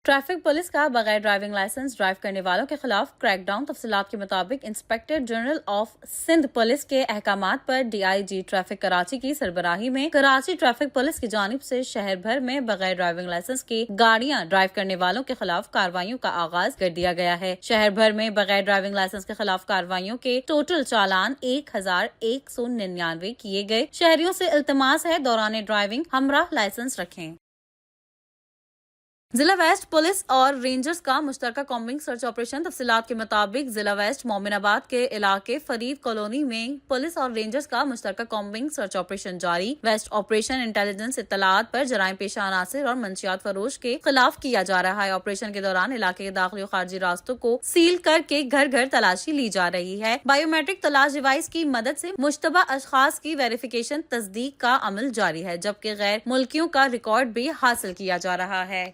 Traffic police का बगैर driving licence drive करने वालों के खिलाफ क्रैकडाउन। तफसीलात के मुताबिक inspector general of Sindh police के अहकामात पर DIG ट्रैफिक कराची की सरबराही में कराची ट्रैफिक पुलिस की जानिब से शहर भर में बगैर ड्राइविंग लाइसेंस की गाड़ियां ड्राइव करने वालों के खिलाफ कार्रवाइयों का आगाज कर दिया गया है। शहर भर में बगैर ड्राइविंग लाइसेंस के खिलाफ कार्रवाइयों के टोटल चालान 1199 किए गए। शहरियों से इल्तमास है दौरान ड्राइविंग हमरा लाइसेंस रखें। जिला वेस्ट पुलिस और रेंजर्स का मुश्तरका कॉम्बिंग सर्च ऑपरेशन। तफसीलात के मुताबिक जिला वेस्ट मोमिनाबाद के इलाके फरीद कॉलोनी में पुलिस और रेंजर्स का मुश्तरका कॉम्बिंग सर्च ऑपरेशन जारी। वेस्ट ऑपरेशन इंटेलिजेंस इत्तलात पर जराइम पेशा अनासिर और मंशियात फरोश के खिलाफ किया जा रहा है। ऑपरेशन के दौरान इलाके के दाखिली और खारजी रास्तों को सील करके घर घर तलाशी ली जा रही है। बायोमेट्रिक तलाश डिवाइस की मदद से मुश्तबा अशखास की वेरिफिकेशन तस्दीक का अमल जारी है, जबकि गैर मुल्कियों का रिकॉर्ड भी हासिल किया जा रहा है।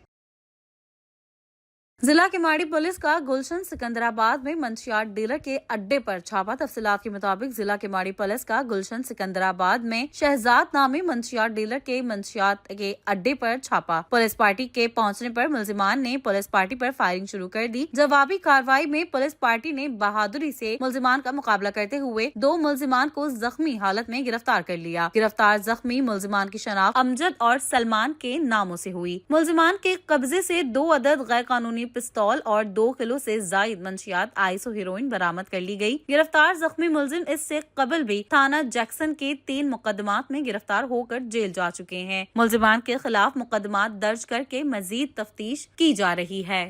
जिला केमाड़ी पुलिस का गुलशन सिकंदराबाद में मंशियात डीलर के अड्डे पर छापा। तफसीलात के मुताबिक जिला केमाड़ी पुलिस का गुलशन सिकंदराबाद में शहजाद नामी मंशियात डीलर के मंशियात के अड्डे पर छापा। पुलिस पार्टी के पहुंचने पर मुलजिमान ने पुलिस पार्टी पर फायरिंग शुरू कर दी। जवाबी कार्रवाई में पुलिस पार्टी ने बहादुरी से मुलजिमान का मुकाबला करते हुए 2 मुलजिमान को जख्मी हालत में गिरफ्तार कर लिया। गिरफ्तार जख्मी मुलजिमान की शनाख्त अमजद और सलमान के नामों से हुई। मुलजिमान के कब्जे से 2 अदद गैर कानूनी पिस्तौल और 2 किलो से जायद मंशियात आइस और हीरोइन बरामद कर ली गई। गिरफ्तार जख्मी मुलजिम इससे कबल भी थाना जैक्सन के 3 मुकदमात में गिरफ्तार होकर जेल जा चुके हैं। मुलजिमान के खिलाफ मुकदमात दर्ज करके मजीद तफ्तीश की जा रही है।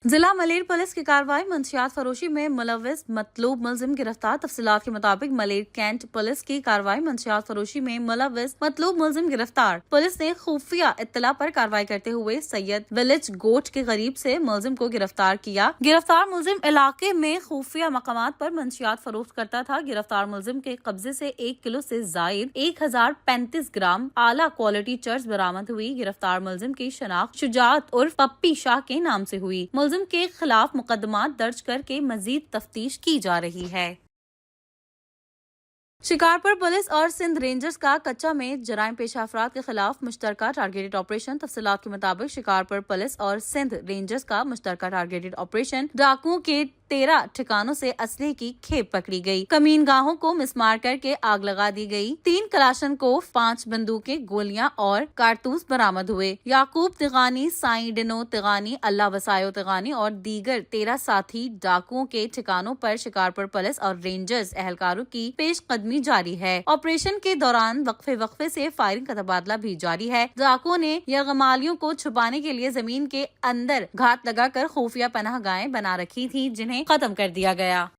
जिला मलेर पुलिस की कार्रवाई। मंशियात फरोशी में मुलव्विस मतलूब मुलजिम गिरफ्तार। तफसीलात के मुताबिक मलेर कैंट पुलिस की कार्रवाई। मंशियात फरोशी में मुलव्विस मतलूब मुलजिम गिरफ्तार। पुलिस ने खुफिया इत्तला पर कार्रवाई करते हुए सैयद विलेज गोट के करीब से मुलजिम को गिरफ्तार किया। गिरफ्तार मुलजिम इलाके में खुफिया मकामात पर मंशियात फरोख्त करता था। गिरफ्तार मुलजिम के कब्जे से 1 किलो से जायद 1035 ग्राम आला क्वालिटी चर्च बरामद हुई। गिरफ्तार मुलजिम की शनाख्त शुजात उर्फ पप्पी शाह के नाम से हुई। मुलजिम के खिलाफ मुकदमात दर्ज करके मजीद तफ्तीश की जा रही है। शिकारपुर पुलिस और सिंध रेंजर्स का कच्चा में जराइम पेशा अफराद के खिलाफ मुश्तरका टारगेटेड ऑपरेशन। तफसीलात के मुताबिक शिकारपुर पुलिस और सिंध रेंजर्स का मुश्तरका टारगेटेड ऑपरेशन। डाकुओं के 13 ठिकानों से असले की खेप पकड़ी गई। कमीन गाहों को मिसमार करके आग लगा दी गई। 3 कलाशनकोफ, 5 बंदूकें, गोलियां और कारतूस बरामद हुए। याकूब तिगानी, साई डिनो तिगानी, अल्लाह वसायो तिगानी और दीगर 13 साथी डाकुओं के ठिकानों पर शिकारपुर पुलिस और रेंजर्स एहलकारों की पेशकदमी जारी है। ऑपरेशन के दौरान वक्फे से फायरिंग का तबादला भी जारी है। डाकुओं ने यरगमालियों को छुपाने के लिए जमीन के अंदर घात लगाकर खुफिया पनाहगाहें बना रखी थी, जिन्हें खत्म कर दिया गया।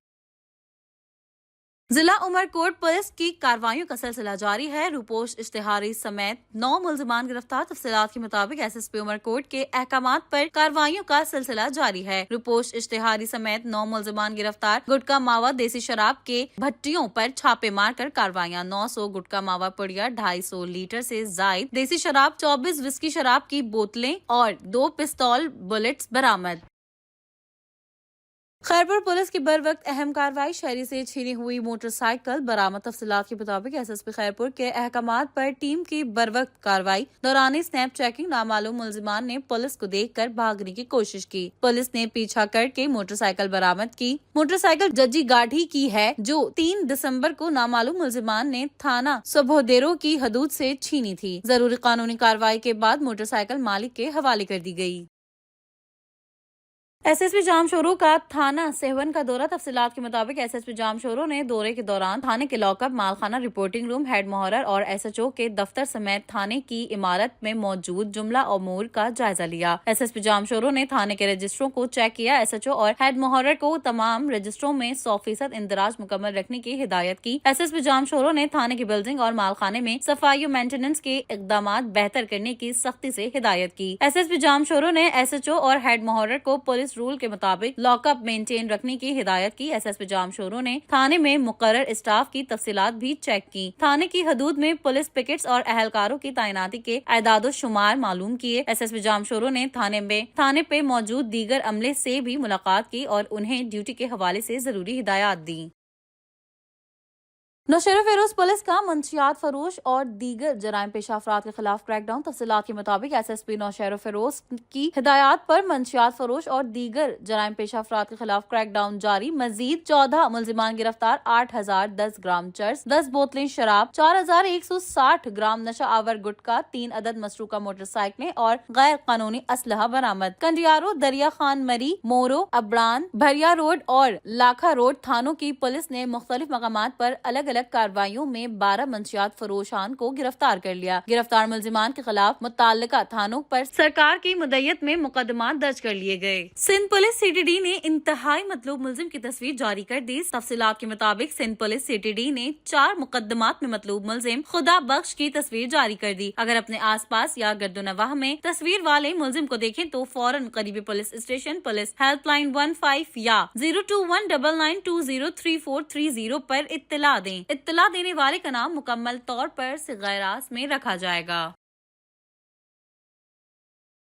जिला उमरकोट पुलिस की कार्रवाइयों का सिलसिला जारी है। रूपोश इश्तिहारी समेत 9 मुलजिमान गिरफ्तार। तफसीलात के मुताबिक SSP उमरकोट के अहकामात पर कार्रवाइयों का सिलसिला जारी है। रूपोश इश्तिहारी समेत 9 मुलजिमान गिरफ्तार। गुटका मावा देसी शराब के भट्टियों पर छापे मार कर कार्रवाइयां। 900 गुटका मावा पुड़िया, 250 लीटर से जायद देसी शराब, 24 विस्की शराब की बोतलें और 2 पिस्तौल बुलेट्स बरामद। खैरपुर पुलिस की बर वक्त अहम कार्रवाई। शहरी से छीनी हुई मोटरसाइकिल बरामद। तफसीलात के मुताबिक SSP खैरपुर के अहकामात पर टीम की बर वक्त कार्रवाई। दौरान स्नैप चेकिंग नामालूम मुलजिमान ने पुलिस को देखकर भागने की कोशिश की। पुलिस ने पीछा करके मोटरसाइकिल बरामद की। मोटरसाइकिल जज्जी गाढ़ी की है, जो 3 दिसंबर को नामालूम मुलजिमान ने थाना सबोदेरो की हदूद से छीनी थी। जरूरी कानूनी कार्रवाई के बाद मोटरसाइकिल मालिक के हवाले कर दी गई। SSP जामशोरो का थाना सेवन का दौरा। तफसीलात के मुताबिक SSP जामशोरो ने दौरे के दौरान थाने के लॉकअप, मालखाना, रिपोर्टिंग रूम, हेड मोहर्रर और SHO के दफ्तर समेत थाने की इमारत में मौजूद जुमला अमूर का जायजा लिया। SSP जामशोरो ने थाने के रजिस्ट्रों को चेक किया। SHO और हेड मोहर्रर को तमाम रजिस्ट्रों में 100% इंदराज मुकम्मल रखने की हिदायत की। SSP जामशोरो ने थाने की बिल्डिंग और मालखाने में सफाई और मेंटेनेंस के इकदाम बेहतर करने की सख्ती से हिदायत की। SSP जामशोरो ने SHO और हेड मोहर्रर को पुलिस रूल के मुताबिक लॉकअप मेंटेन रखने की हिदायत की। SSP जामशोरो ने थाने में मुकर्रर स्टाफ की तफसीलात भी चेक की। थाने की हदूद में पुलिस पिकेट्स और अहलकारों की तैनाती के एदाद शुमार मालूम किए। SSP जामशोरो ने थाने पे मौजूद दीगर अमले से भी मुलाकात की और उन्हें ड्यूटी के हवाले से जरूरी हिदायत दी। नौशेरा फेरोज पुलिस का मंशियात फरोश और दीगर जराइम पेशा अफराद के खिलाफ क्रैकडाउन। तफसीलात के मुताबिक SSP नौशेरा फेरोज की हिदायत पर मंशियात फरोश और दीगर जराइम पेशा अफराद के खिलाफ क्रैकडाउन जारी। मजीद 14 मुलजिमान गिरफ्तार। 8010 ग्राम चर्स, 10 बोतलें शराब, 4160 ग्राम नशा आवर गुटखा, 3 अदद मसरूका मोटरसाइकिलें और गैर कानूनी असलहा बरामद। कंडियारो, दरिया खान मरी, मोरो, अबड़ान, भरिया रोड और लाखा रोड थानों की पुलिस ने मुख्तलिफ मकामात पर अलग अलग कार्रवाइयों में 12 मंशियात फरोशान को गिरफ्तार कर लिया। गिरफ्तार मुलजिमान के खिलाफ मुताल्लिका थानों पर सरकार की मुद्दत में मुकदमात दर्ज कर लिए गए। सिंध पुलिस CTD ने इंतहाई मतलूब मुलजिम की तस्वीर जारी कर दी। तफसीलात के मुताबिक सिंध पुलिस CTD ने 4 मुकदमात में मतलूब मुलजिम खुदा बख्श की तस्वीर जारी कर दी। अगर अपने आस पास या गर्दोनवाह में तस्वीर वाले मुलजिम को देखें तो फौरन करीबी पुलिस स्टेशन, पुलिस हेल्पलाइन 15 या 02199203430 पर इत्तला दें। इत्तला देने वाले का नाम मुकम्मल तौर पर सिगारास में रखा जाएगा।